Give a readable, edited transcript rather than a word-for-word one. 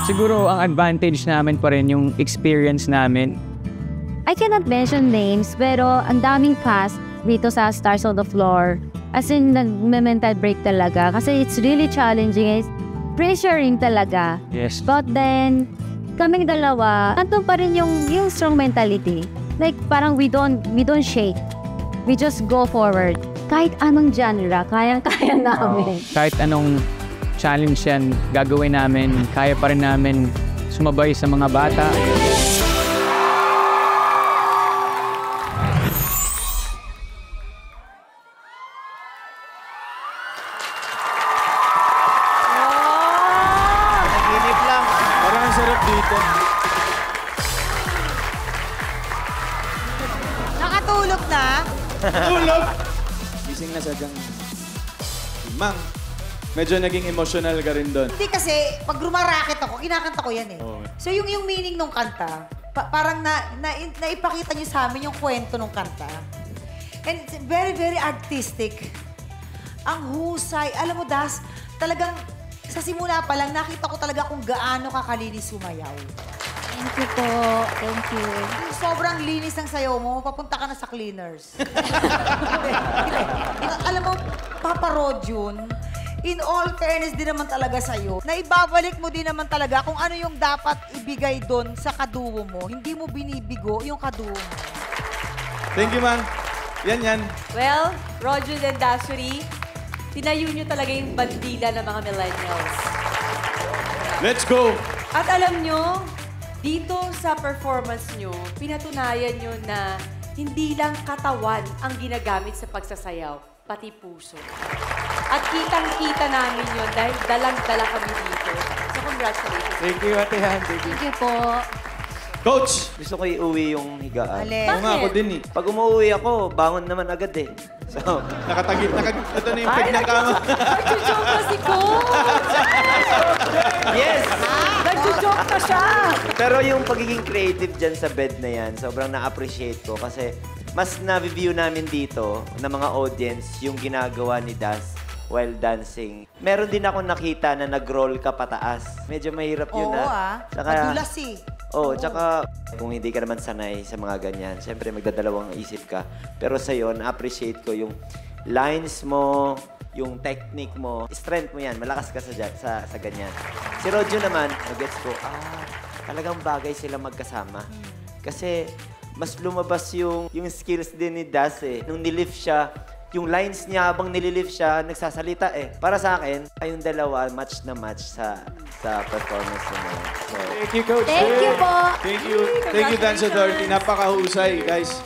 Siguro ang advantage namin pa rin yung experience namin. I cannot mention names, pero ang daming cast dito sa Stars on the Floor. As in, nag-mental break talaga. Kasi it's really challenging. It's pressuring talaga. Yes. But then, kaming dalawa, nandun pa rin yung strong mentality. Like, parang we don't shake. We just go forward. Kahit anong genre, kayang-kaya namin. Kahit anong challenge yan, gagawin namin. Kaya pa rin namin sumabay sa mga bata. Naginip lang. Parang ang sarap dito. Nakatulog na? Tulog! Gising na sadyang... Mang, medyo naging emotional ka rin doon. Hindi kasi, pag rumarakit ako, kinakanta ko yan eh. Oo. So yung meaning nung kanta, parang naipakita niyo sa amin yung kwento nung kanta. And it's very, very artistic. Ang husay. Alam mo, Das, talagang sa simula pa lang, nakita ko talaga kung gaano kakalinis sumayaw. Thank you po. Thank you. Sobrang linis ng sayaw mo, papunta ka na sa cleaners. Alam mo, Papa Rod yun, in all fairness din naman talaga sa'yo, na ibabalik mo din naman talaga kung ano yung dapat ibigay doon sa kaduo mo. Hindi mo binibigo yung kaduo mo. Thank you, Mang. Yan. Well, Roger and Dasuri, tinayo nyo talaga yung bandila ng mga millennials. Let's go! At alam nyo, dito sa performance nyo, pinatunayan nyo na hindi lang katawan ang ginagamit sa pagsasayaw, pati puso. At kitang-kita namin yun dahil dalang-dala kami dito. So congratulations. Thank you, Ate Han. Thank you. Thank you po. Coach! Gusto ko iuwi yung higaan. Alin? Oo nga, ako din eh. Pag umuwi ako, bangon naman agad eh. So, Nakatagit. Ito na yung peg ng kama. Nag-joke na si Coach! yes! Nag-joke na siya! Pero yung pagiging creative dyan sa bed na yan, sobrang na-appreciate ko kasi mas na-view namin dito ng mga audience yung ginagawa ni Das while dancing. Meron din ako nakita na nag-roll ka pataas. Medyo mahirap yun Oo madulas eh. Tsaka kung hindi ka naman sanay sa mga ganyan, siyempre magdadalawang isip ka. Pero sa'yo, na-appreciate ko yung lines mo, yung technique mo, strength mo yan, malakas ka sa ganyan. Si Rojo naman, nag-gets ko, talagang bagay sila magkasama. Kasi mas lumabas yung skills din ni Das eh. Nung nilift siya, yung lines niya habang nililift siya, nagsasalita eh. Para sa akin, kayong dalawa, match na match sa performance mo. So, Thank you, Coach. Thank you po. Thank you. Thank you, Dance Authority. Napakahusay, guys.